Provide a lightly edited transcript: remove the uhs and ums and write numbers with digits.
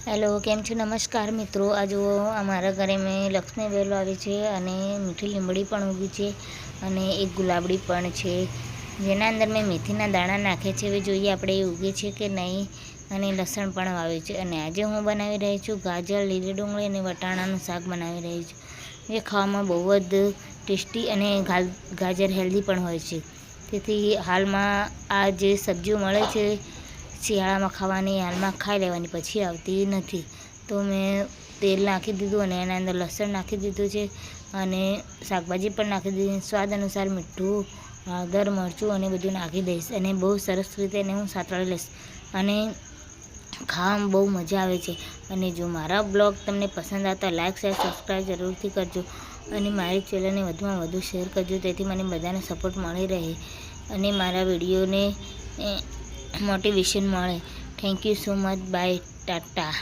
Hello, કેમ છો? નમસ્કાર મિત્રો. આ જુઓ અમારા ઘરે મેં લક્ષ્મી વેલ આવી છે અને મીઠી લીમડી પણ ઉગી છે અને એક ગુલાબડી પણ છે, જેના અંદર મેં મેથીના દાણા નાખ્યા છે. હવે જોઈએ આપણે એ ઉગે છે કે નહીં. અને લસણ પણ વાવ્યું છે. અને આજે હું બનાવી રહી છું ગાજર, લીલી ડુંગળી અને વટાણાનું શાક બનાવી રહી છું, જે ખાવામાં બહુ જ ટેસ્ટી અને ગાજર હેલ્ધી પણ હોય છે. તેથી હાલમાં આ જે સબ્જીઓ મળે છે શિયાળામાં ખાવાની, હાલમાં ખાઈ લેવાની, પછી આવતી નથી. તો મેં તેલ નાખી દીધું અને એના અંદર લસણ નાખી દીધું છે અને શાકભાજી પણ નાખી દીધી. સ્વાદ અનુસાર મીઠું, હળદર, મરચું અને બધું નાખી દઈશ અને બહુ સરસ રીતે એને હું સાતળી લઈશ અને ખાવામાં બહુ મજા આવે છે. અને જો મારા બ્લોગ તમને પસંદ આવતા લાઈક, શેર, સબસ્ક્રાઈબ જરૂરથી કરજો અને મારી ચેનલને વધુમાં વધુ શેર કરજો, તેથી મને બધાને સપોર્ટ મળી રહે અને મારા વિડીયોને મોટિવેશન મળે. Thank you so much. Bye, Tata.